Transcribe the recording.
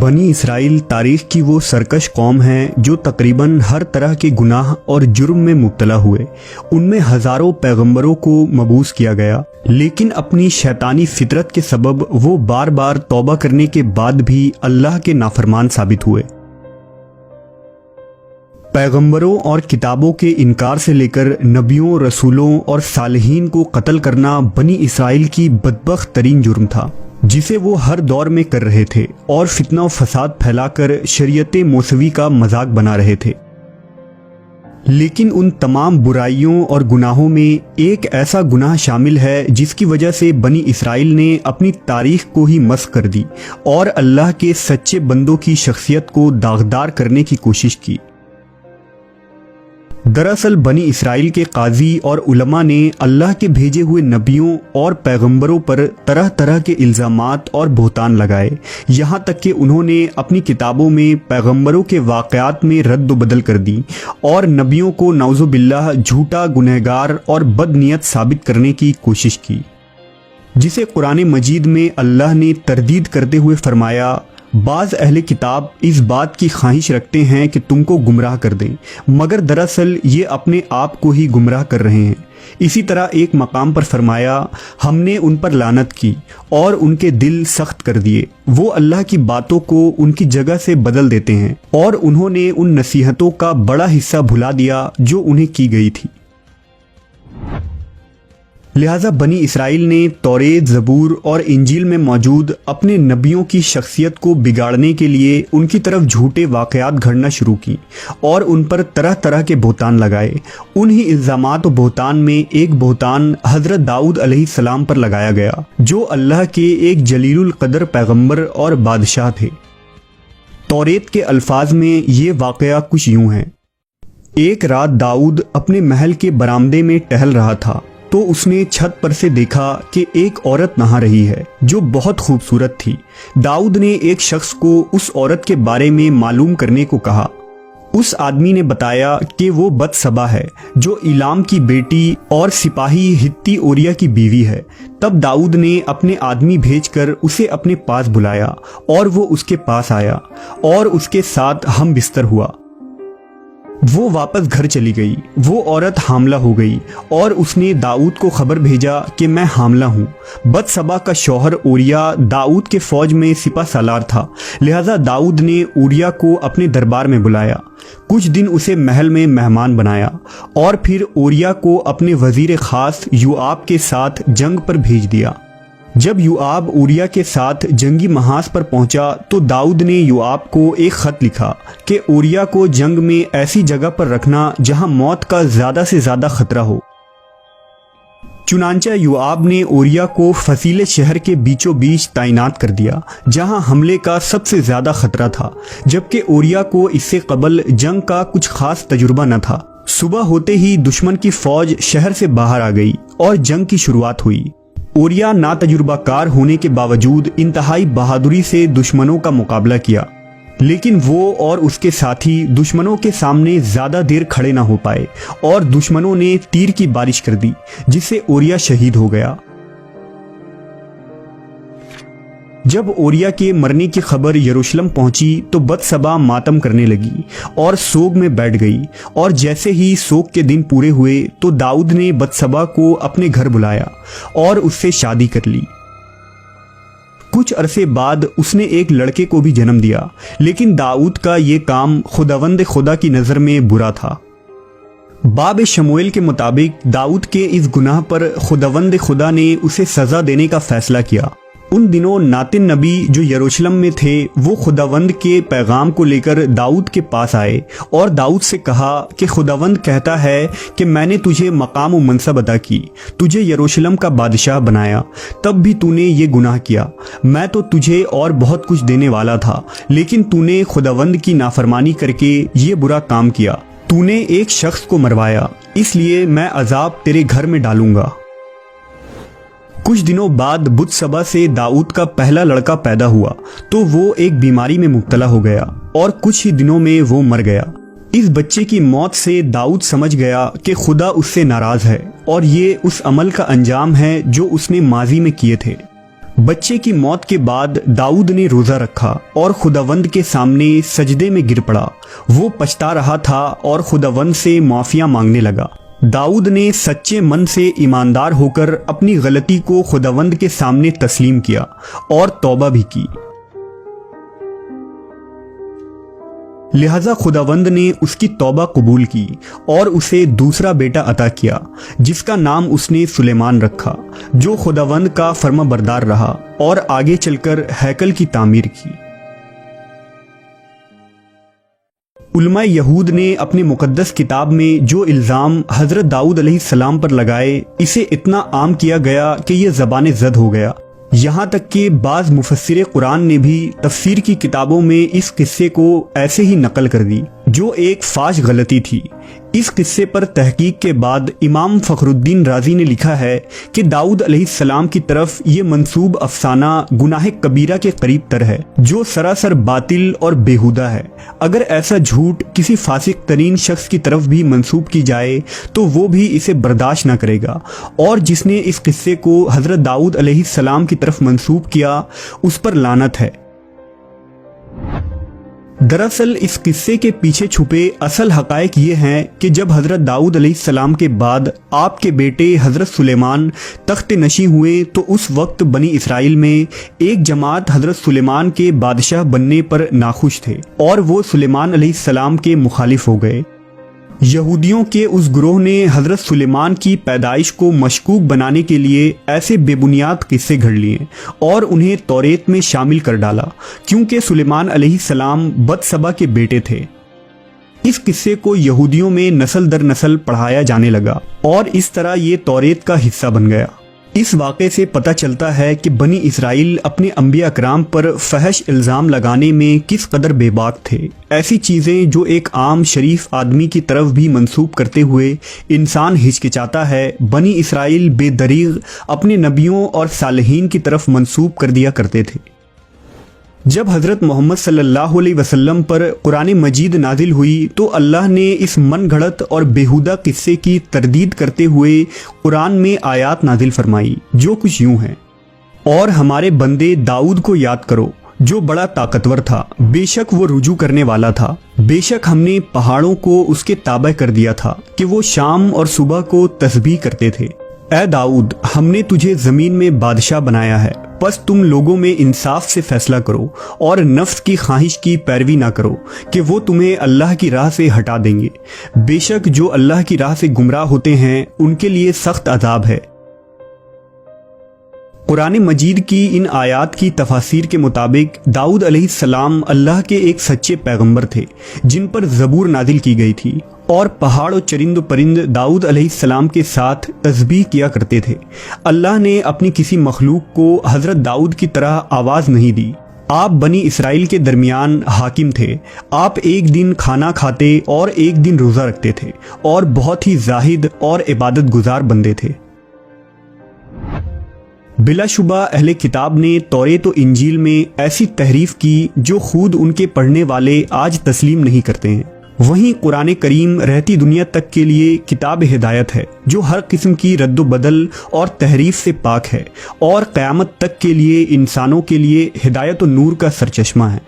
بنی اسرائیل تاریخ کی وہ سرکش قوم ہے جو تقریباً ہر طرح کے گناہ اور جرم میں مبتلا ہوئے۔ ان میں ہزاروں پیغمبروں کو مبعوث کیا گیا، لیکن اپنی شیطانی فطرت کے سبب وہ بار بار توبہ کرنے کے بعد بھی اللہ کے نافرمان ثابت ہوئے۔ پیغمبروں اور کتابوں کے انکار سے لے کر نبیوں، رسولوں اور صالحین کو قتل کرنا بنی اسرائیل کی بدبخت ترین جرم تھا، جسے وہ ہر دور میں کر رہے تھے اور فتنہ و فساد پھیلا کر شریعت موسوی کا مذاق بنا رہے تھے۔ لیکن ان تمام برائیوں اور گناہوں میں ایک ایسا گناہ شامل ہے جس کی وجہ سے بنی اسرائیل نے اپنی تاریخ کو ہی مسخ کر دی اور اللہ کے سچے بندوں کی شخصیت کو داغدار کرنے کی کوشش کی۔ دراصل بنی اسرائیل کے قاضی اور علماء نے اللہ کے بھیجے ہوئے نبیوں اور پیغمبروں پر طرح طرح کے الزامات اور بہتان لگائے، یہاں تک کہ انہوں نے اپنی کتابوں میں پیغمبروں کے واقعات میں رد و بدل کر دی اور نبیوں کو نعوذ باللہ جھوٹا، گنہگار اور بد نیت ثابت کرنے کی کوشش کی، جسے قرآن مجید میں اللہ نے تردید کرتے ہوئے فرمایا، بعض اہل کتاب اس بات کی خواہش رکھتے ہیں کہ تم کو گمراہ کر دیں، مگر دراصل یہ اپنے آپ کو ہی گمراہ کر رہے ہیں۔ اسی طرح ایک مقام پر فرمایا، ہم نے ان پر لعنت کی اور ان کے دل سخت کر دیے، وہ اللہ کی باتوں کو ان کی جگہ سے بدل دیتے ہیں اور انہوں نے ان نصیحتوں کا بڑا حصہ بھلا دیا جو انہیں کی گئی تھی۔ لہٰذا بنی اسرائیل نے توریت، زبور اور انجیل میں موجود اپنے نبیوں کی شخصیت کو بگاڑنے کے لیے ان کی طرف جھوٹے واقعات گھڑنا شروع کی اور ان پر طرح طرح کے بہتان لگائے۔ انہی الزامات و بہتان میں ایک بہتان حضرت داؤد علیہ السلام پر لگایا گیا، جو اللہ کے ایک جلیل القدر پیغمبر اور بادشاہ تھے۔ توریت کے الفاظ میں یہ واقعہ کچھ یوں ہے: ایک رات داؤد اپنے محل کے برآمدے میں ٹہل رہا تھا تو اس نے چھت پر سے دیکھا کہ ایک عورت نہا رہی ہے جو بہت خوبصورت تھی۔ داؤد نے ایک شخص کو اس عورت کے بارے میں معلوم کرنے کو کہا۔ اس آدمی نے بتایا کہ وہ بتسبا ہے جو ایلام کی بیٹی اور سپاہی ہتی اوریا کی بیوی ہے۔ تب داؤد نے اپنے آدمی بھیج کر اسے اپنے پاس بلایا اور وہ اس کے پاس آیا اور اس کے ساتھ ہم بستر ہوا۔ وہ واپس گھر چلی گئی۔ وہ عورت حاملہ ہو گئی اور اس نے داؤد کو خبر بھیجا کہ میں حاملہ ہوں۔ بتسبا کا شوہر اوریا داؤد کے فوج میں سپہ سالار تھا، لہذا داؤد نے اوریا کو اپنے دربار میں بلایا، کچھ دن اسے محل میں مہمان بنایا اور پھر اوریا کو اپنے وزیر خاص یوآب کے ساتھ جنگ پر بھیج دیا۔ جب یوآب اوریا کے ساتھ جنگی محاذ پر پہنچا تو داؤد نے یوآب کو ایک خط لکھا کہ اوریا کو جنگ میں ایسی جگہ پر رکھنا جہاں موت کا زیادہ سے زیادہ خطرہ ہو۔ چنانچہ یوآب نے اوریا کو فصیل شہر کے بیچوں بیچ تعینات کر دیا جہاں حملے کا سب سے زیادہ خطرہ تھا، جبکہ اوریا کو اس سے قبل جنگ کا کچھ خاص تجربہ نہ تھا۔ صبح ہوتے ہی دشمن کی فوج شہر سے باہر آ گئی اور جنگ کی شروعات ہوئی۔ اوریا ناتجربہ کار ہونے کے باوجود انتہائی بہادری سے دشمنوں کا مقابلہ کیا، لیکن وہ اور اس کے ساتھی دشمنوں کے سامنے زیادہ دیر کھڑے نہ ہو پائے اور دشمنوں نے تیر کی بارش کر دی جس سے اوریا شہید ہو گیا۔ جب اوریا کے مرنے کی خبر یروشلم پہنچی تو بتسبا ماتم کرنے لگی اور سوگ میں بیٹھ گئی، اور جیسے ہی سوگ کے دن پورے ہوئے تو داؤد نے بتسبا کو اپنے گھر بلایا اور اس سے شادی کر لی۔ کچھ عرصے بعد اس نے ایک لڑکے کو بھی جنم دیا، لیکن داؤد کا یہ کام خداوند خدا کی نظر میں برا تھا۔ باب شموئیل کے مطابق داؤد کے اس گناہ پر خداوند خدا نے اسے سزا دینے کا فیصلہ کیا۔ ان دنوں ناتن نبی جو یروشلم میں تھے وہ خداوند کے پیغام کو لے کر داؤد کے پاس آئے اور داؤد سے کہا کہ خداوند کہتا ہے کہ میں نے تجھے مقام و منصب عطا کی، تجھے یروشلم کا بادشاہ بنایا، تب بھی تو نے یہ گناہ کیا۔ میں تو تجھے اور بہت کچھ دینے والا تھا، لیکن تو نے خداوند کی نافرمانی کر کے یہ برا کام کیا۔ تو نے ایک شخص کو مروایا، اس لیے میں عذاب تیرے گھر میں ڈالوں گا۔ کچھ دنوں بعد بتسبا سے داؤد کا پہلا لڑکا پیدا ہوا تو وہ ایک بیماری میں مبتلا ہو گیا اور کچھ ہی دنوں میں وہ مر گیا۔ اس بچے کی موت سے داؤد سمجھ گیا کہ خدا اس سے ناراض ہے اور یہ اس عمل کا انجام ہے جو اس نے ماضی میں کیے تھے۔ بچے کی موت کے بعد داؤد نے روزہ رکھا اور خداوند کے سامنے سجدے میں گر پڑا۔ وہ پچھتا رہا تھا اور خداوند سے معافیاں مانگنے لگا۔ داؤد نے سچے من سے ایماندار ہو کر اپنی غلطی کو خداوند کے سامنے تسلیم کیا اور توبہ بھی کی۔ لہذا خداوند نے اس کی توبہ قبول کی اور اسے دوسرا بیٹا عطا کیا جس کا نام اس نے سلیمان رکھا، جو خداوند کا فرما بردار رہا اور آگے چل کر ہیکل کی تعمیر کی۔ علماء یہود نے اپنے مقدس کتاب میں جو الزام حضرت داؤد علیہ السلام پر لگائے، اسے اتنا عام کیا گیا کہ یہ زبان زد ہو گیا، یہاں تک کہ بعض مفسر قرآن نے بھی تفسیر کی کتابوں میں اس قصے کو ایسے ہی نقل کر دی جو ایک فاش غلطی تھی۔ اس قصے پر تحقیق کے بعد امام فخر الدین رازی نے لکھا ہے کہ داؤد علیہ السلام کی طرف یہ منسوب افسانہ گناہ کبیرہ کے قریب تر ہے جو سراسر باطل اور بیہودہ ہے۔ اگر ایسا جھوٹ کسی فاسق ترین شخص کی طرف بھی منسوب کی جائے تو وہ بھی اسے برداشت نہ کرے گا، اور جس نے اس قصے کو حضرت داؤد علیہ السلام کی طرف منسوب کیا اس پر لعنت ہے۔ دراصل اس قصے کے پیچھے چھپے اصل حقائق یہ ہیں کہ جب حضرت داؤد علیہ السلام کے بعد آپ کے بیٹے حضرت سلیمان تخت نشین ہوئے تو اس وقت بنی اسرائیل میں ایک جماعت حضرت سلیمان کے بادشاہ بننے پر ناخوش تھے اور وہ سلیمان علیہ السلام کے مخالف ہو گئے۔ یہودیوں کے اس گروہ نے حضرت سلیمان کی پیدائش کو مشکوک بنانے کے لیے ایسے بے بنیاد قصے گھڑ لیے اور انہیں توریت میں شامل کر ڈالا، کیونکہ سلیمان علیہ السلام بتسبا کے بیٹے تھے۔ اس قصے کو یہودیوں میں نسل در نسل پڑھایا جانے لگا اور اس طرح یہ توریت کا حصہ بن گیا۔ اس واقعے سے پتہ چلتا ہے کہ بنی اسرائیل اپنے انبیاء اکرام پر فحش الزام لگانے میں کس قدر بے باک تھے۔ ایسی چیزیں جو ایک عام شریف آدمی کی طرف بھی منسوب کرتے ہوئے انسان ہچکچاتا ہے، بنی اسرائیل بے دریغ اپنے نبیوں اور صالحین کی طرف منسوب کر دیا کرتے تھے۔ جب حضرت محمد صلی اللہ علیہ وسلم پر قرآن مجید نازل ہوئی تو اللہ نے اس من گھڑت اور بیہودہ قصے کی تردید کرتے ہوئے قرآن میں آیات نازل فرمائی جو کچھ یوں ہیں: اور ہمارے بندے داؤد کو یاد کرو جو بڑا طاقتور تھا، بے شک وہ رجوع کرنے والا تھا۔ بے شک ہم نے پہاڑوں کو اس کے تابع کر دیا تھا کہ وہ شام اور صبح کو تسبیح کرتے تھے۔ اے داؤد، ہم نے تجھے زمین میں بادشاہ بنایا ہے، پس تم لوگوں میں انصاف سے فیصلہ کرو اور نفس کی خواہش کی پیروی نہ کرو کہ وہ تمہیں اللہ کی راہ سے ہٹا دیں گے۔ بے شک جو اللہ کی راہ سے گمراہ ہوتے ہیں ان کے لیے سخت عذاب ہے۔ قرآن مجید کی ان آیات کی تفاسیر کے مطابق داؤد علیہ السلام اللہ کے ایک سچے پیغمبر تھے جن پر زبور نازل کی گئی تھی، اور پہاڑ و چرند و پرند داؤد علیہ السلام کے ساتھ تسبیح کیا کرتے تھے۔ اللہ نے اپنی کسی مخلوق کو حضرت داؤد کی طرح آواز نہیں دی۔ آپ بنی اسرائیل کے درمیان حاکم تھے۔ آپ ایک دن کھانا کھاتے اور ایک دن روزہ رکھتے تھے اور بہت ہی زاہد اور عبادت گزار بندے تھے۔ بلا شبہ اہل کتاب نے توریت و انجیل میں ایسی تحریف کی جو خود ان کے پڑھنے والے آج تسلیم نہیں کرتے ہیں۔ وہیں قرآن کریم رہتی دنیا تک کے لیے کتاب ہدایت ہے جو ہر قسم کی رد و بدل اور تحریف سے پاک ہے اور قیامت تک کے لیے انسانوں کے لیے ہدایت و نور کا سرچشمہ ہے۔